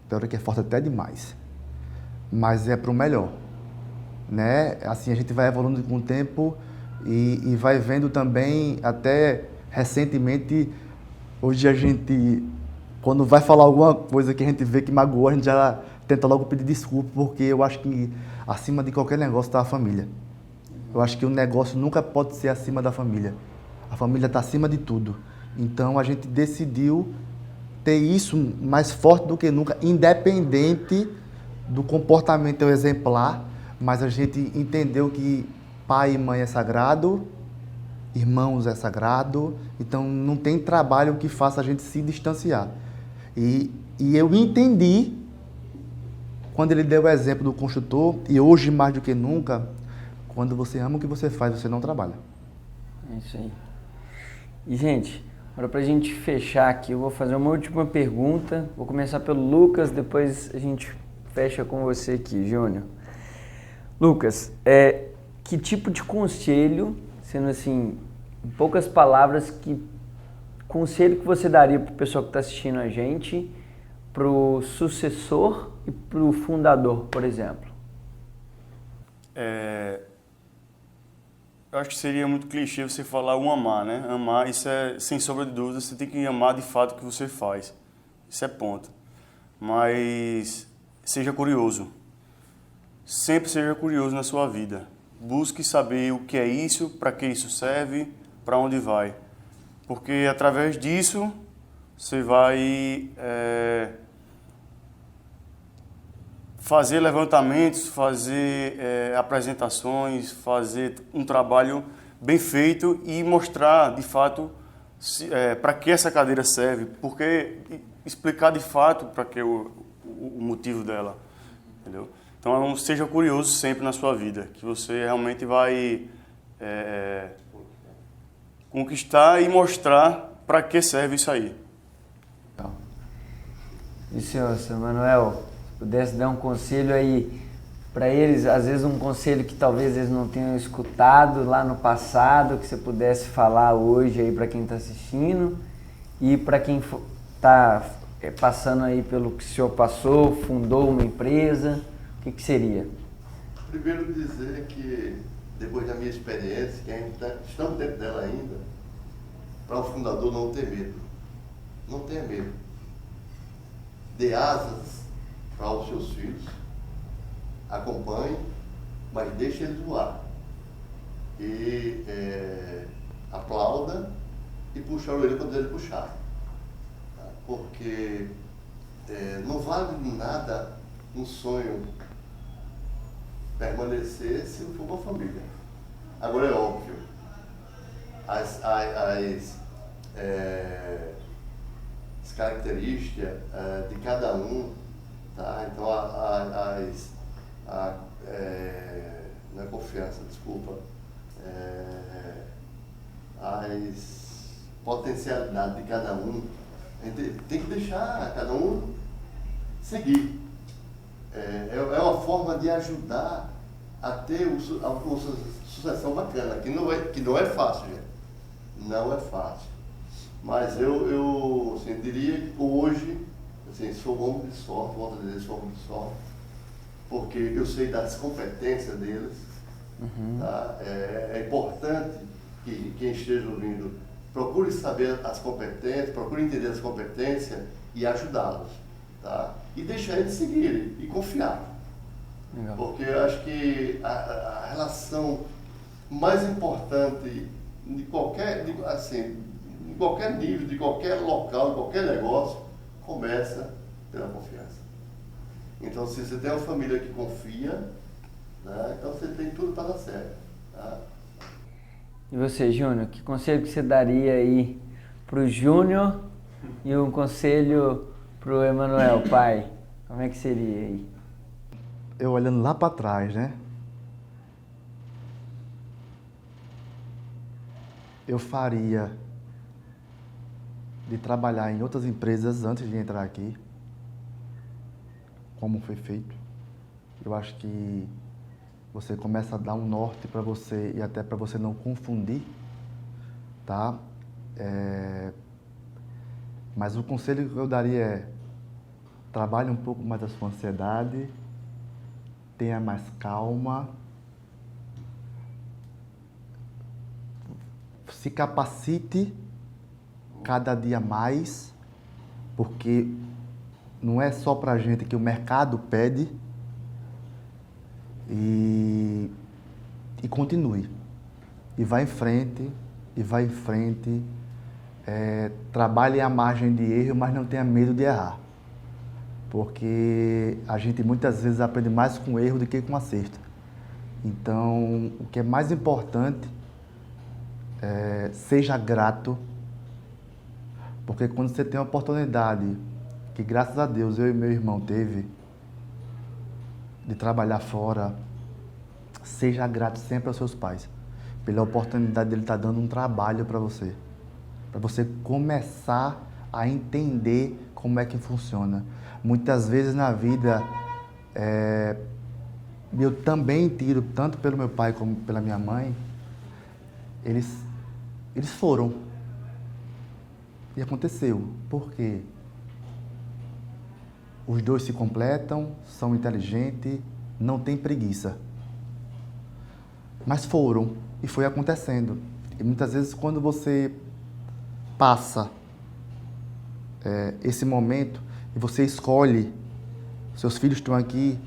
Tem hora que é forte até demais. Mas é para o melhor, né? Assim, a gente vai evoluindo com o tempo e vai vendo também, até recentemente, hoje a gente, quando vai falar alguma coisa que a gente vê que magoou, a gente já tenta logo pedir desculpa, porque eu acho que acima de qualquer negócio está a família. Eu acho que o negócio nunca pode ser acima da família. A família está acima de tudo. Então a gente decidiu ter isso mais forte do que nunca, independente do comportamento exemplar, mas a gente entendeu que pai e mãe é sagrado, irmãos é sagrado, então não tem trabalho que faça a gente se distanciar. E eu entendi, quando ele deu o exemplo do construtor, e hoje mais do que nunca, quando você ama o que você faz, você não trabalha. É isso aí. E, gente, agora pra gente fechar aqui, eu vou fazer uma última pergunta. Vou começar pelo Lucas, depois a gente fecha com você aqui, Júnior. Lucas, que tipo de conselho, sendo assim, em poucas palavras, que conselho que você daria para o pessoal que está assistindo a gente, para o sucessor e para o fundador, por exemplo? Eu acho que seria muito clichê você falar o amar, né? Amar, isso é, sem sombra de dúvida, você tem que amar de fato o que você faz. Isso é ponto. Mas seja curioso. Sempre seja curioso na sua vida. Busque saber o que é isso, para que isso serve, para onde vai. Porque através disso você vai fazer levantamentos, fazer apresentações, fazer um trabalho bem feito e mostrar de fato para que essa cadeira serve, porque explicar de fato para que o motivo dela, entendeu? Então seja curioso sempre na sua vida, que você realmente vai conquistar e mostrar para que serve isso aí. E o senhor Manuel, se pudesse dar um conselho aí para eles, às vezes um conselho que talvez eles não tenham escutado lá no passado, que você pudesse falar hoje aí para quem está assistindo e para quem está passando aí pelo que o senhor passou, fundou uma empresa, o que seria? Primeiro dizer que, depois da minha experiência, que estamos dentro dela ainda, para o fundador não ter medo. Não tenha medo. Dê asas para os seus filhos, acompanhe, mas deixe eles voar. E aplauda e puxa a orelha quando ele puxar. Tá? Porque não vale nada um sonho permanecer se não for uma família. Agora é óbvio, as características de cada um, tá? Então não é confiança, desculpa, as potencialidades de cada um, a gente tem que deixar cada um seguir. É uma forma de ajudar a ter uma sucessão bacana, que não é fácil, gente. Não é fácil. Mas eu assim, diria que hoje, assim, sou um homem de sorte, volto a dizer, sou um homem de sorte, porque eu sei das competências deles. Tá? É importante que quem esteja ouvindo procure saber as competências, procure entender as competências e ajudá-los. Tá? E deixar eles seguirem e confiar. Legal. Porque eu acho que a relação mais importante de qualquer nível, de qualquer local, de qualquer negócio, começa pela confiança. Então, se você tem uma família que confia, né, então você tem tudo para dar certo. Tá? E você, Júnior, que conselho que você daria aí para o Júnior e um conselho para o Emanuel, pai? Como é que seria aí? Eu olhando lá para trás, né? Eu faria de trabalhar em outras empresas antes de entrar aqui, como foi feito. Eu acho que você começa a dar um norte para você e até para você não confundir, tá? Mas o conselho que eu daria é: trabalhe um pouco mais a sua ansiedade, tenha mais calma, se capacite cada dia mais, porque não é só para a gente que o mercado pede, e continue, e vá em frente, trabalhe à margem de erro, mas não tenha medo de errar, porque a gente muitas vezes aprende mais com erro do que com acerto. Então, o que é mais importante seja grato, porque quando você tem uma oportunidade, que graças a Deus eu e meu irmão teve, de trabalhar fora, seja grato sempre aos seus pais, pela oportunidade dele estar dando um trabalho para você começar a entender como é que funciona. Muitas vezes na vida, eu também tiro, tanto pelo meu pai como pela minha mãe, eles foram. E aconteceu. Por quê? Os dois se completam, são inteligentes, não têm preguiça. Mas foram, e foi acontecendo. E muitas vezes quando você passa esse momento e você escolhe, seus filhos estão aqui,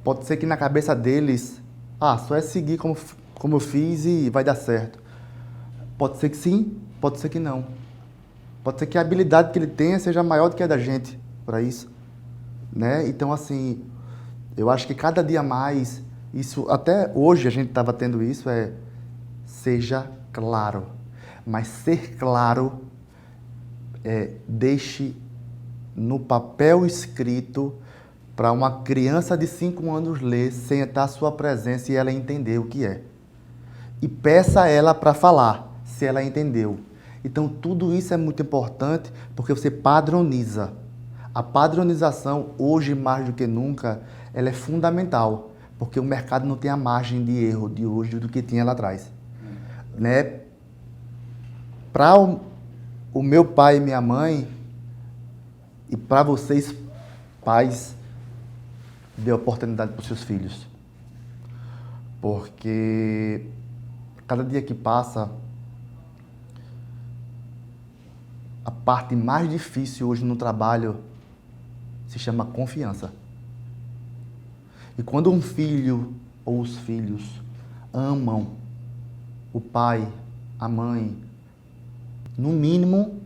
pode ser que na cabeça deles, só é seguir como eu fiz e vai dar certo. Pode ser que sim, pode ser que não. Pode ser que a habilidade que ele tenha seja maior do que a da gente para isso, né? Então, assim, eu acho que cada dia mais, isso, até hoje a gente estava tendo isso, seja claro. Mas ser claro, deixe no papel escrito para uma criança de 5 anos ler sem estar à sua presença e ela entender o que é. E peça a ela para falar, se ela entendeu. Então, tudo isso é muito importante porque você padroniza. A padronização, hoje mais do que nunca, ela é fundamental, porque o mercado não tem a margem de erro de hoje do que tinha lá atrás. Né? Para o meu pai e minha mãe, e para vocês, pais, dê oportunidade para os seus filhos. Porque cada dia que passa, a parte mais difícil hoje no trabalho se chama confiança. E quando um filho ou os filhos amam o pai, a mãe, no mínimo,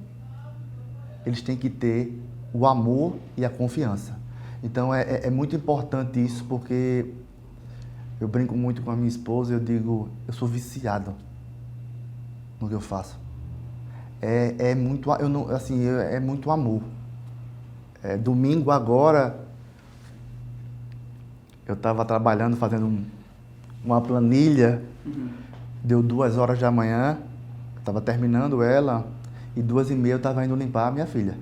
eles têm que ter o amor e a confiança. Então é muito importante isso, porque eu brinco muito com a minha esposa, eu digo, eu sou viciado no que eu faço. É muito amor. Domingo agora, eu estava trabalhando, fazendo uma planilha, deu 2h da manhã, estava terminando ela, e 2h30 eu estava indo limpar a minha filha.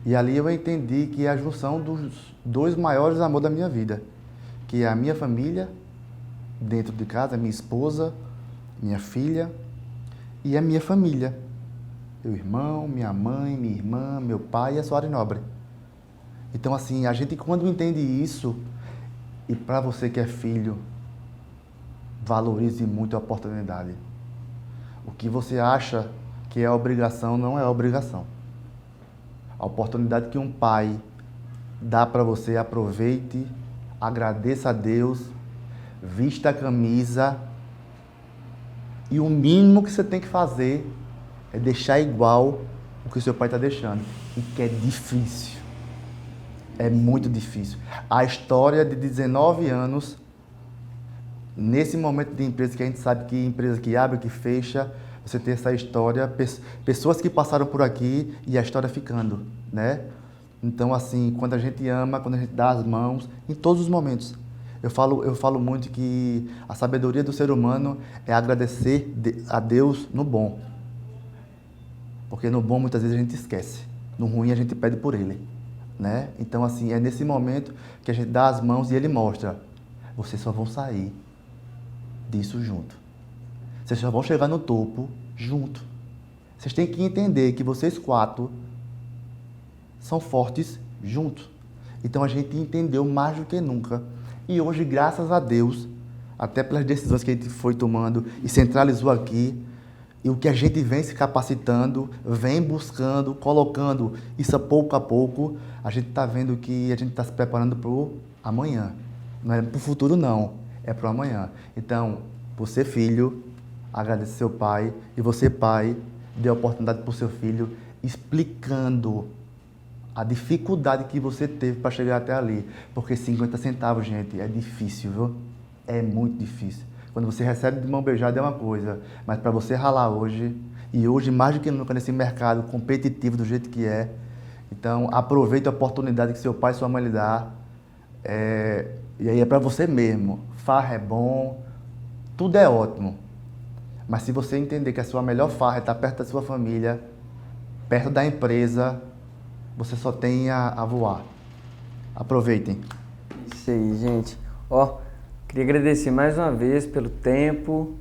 E ali eu entendi que é a junção dos 2 maiores amores da minha vida, que é a minha família, dentro de casa, minha esposa, minha filha, e a minha família. Meu irmão, minha mãe, minha irmã, meu pai e a Soares Nobre. Então, assim, a gente quando entende isso, e para você que é filho, valorize muito a oportunidade. O que você acha que é obrigação, não é obrigação. A oportunidade que um pai dá para você, aproveite, agradeça a Deus, vista a camisa, e o mínimo que você tem que fazer é deixar igual o que o seu pai está deixando, e que é difícil. É muito difícil. A história de 19 anos, nesse momento de empresa, que a gente sabe que empresa que abre, que fecha, você tem essa história, pessoas que passaram por aqui e a história ficando, né? Então, assim, quando a gente ama, quando a gente dá as mãos, em todos os momentos. Eu falo muito que a sabedoria do ser humano é agradecer a Deus no bom. Porque no bom, muitas vezes, a gente esquece. No ruim, a gente pede por ele, né? Então, assim, é nesse momento que a gente dá as mãos e ele mostra. Vocês só vão sair disso junto. Vocês só vão chegar no topo junto. Vocês têm que entender que vocês 4 são fortes juntos. Então a gente entendeu mais do que nunca. E hoje, graças a Deus, até pelas decisões que a gente foi tomando e centralizou aqui, e o que a gente vem se capacitando, vem buscando, colocando isso pouco a pouco, a gente está vendo que a gente está se preparando para o amanhã. Não é para o futuro, não. É para o amanhã. Então, você, filho, agradeça seu pai, e você, pai, dê a oportunidade para o seu filho, explicando a dificuldade que você teve para chegar até ali. Porque 50 centavos, gente, é difícil, viu? É muito difícil. Quando você recebe de mão beijada é uma coisa, mas para você ralar hoje, e hoje mais do que nunca nesse mercado competitivo do jeito que é, então aproveite a oportunidade que seu pai e sua mãe lhe dá, e aí é para você mesmo. Farra é bom, tudo é ótimo. Mas se você entender que a sua melhor farra é estar perto da sua família, perto da empresa, você só tem a voar. Aproveitem. Isso aí, gente. Queria agradecer mais uma vez pelo tempo,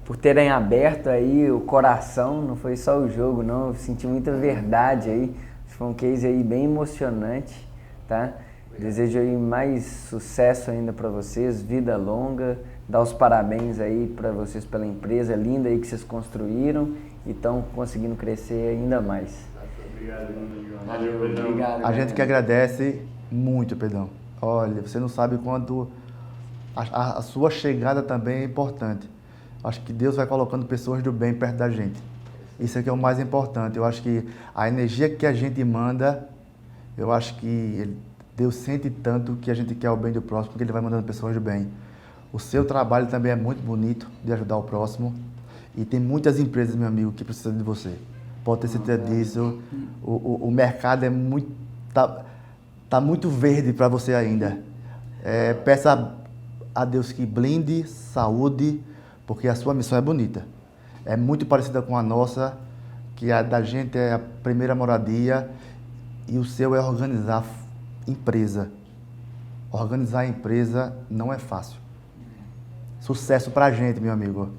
por terem aberto aí o coração, não foi só o jogo, não. Eu senti muita verdade aí. Foi um case aí bem emocionante, tá? Desejo aí mais sucesso ainda para vocês, vida longa, dar os parabéns aí para vocês pela empresa linda aí que vocês construíram e estão conseguindo crescer ainda mais. Obrigado, amigo. Valeu, obrigado. A gente que agradece muito, Pedrão. Olha, você não sabe quanto a sua chegada também é importante. Acho que Deus vai colocando pessoas do bem perto da gente. Isso é que é o mais importante. Eu acho que a energia que a gente manda, eu acho que Deus sente tanto que a gente quer o bem do próximo, que Ele vai mandando pessoas do bem. O seu trabalho também é muito bonito, de ajudar o próximo. E tem muitas empresas, meu amigo, que precisam de você. Pode ter certeza disso. O mercado é muito, tá muito verde para você ainda. Peça a Deus que blinde, saúde, porque a sua missão é bonita. é muito parecida com a nossa, que a da gente é a primeira moradia e o seu é organizar empresa. Organizar a empresa não é fácil. Sucesso pra gente, meu amigo.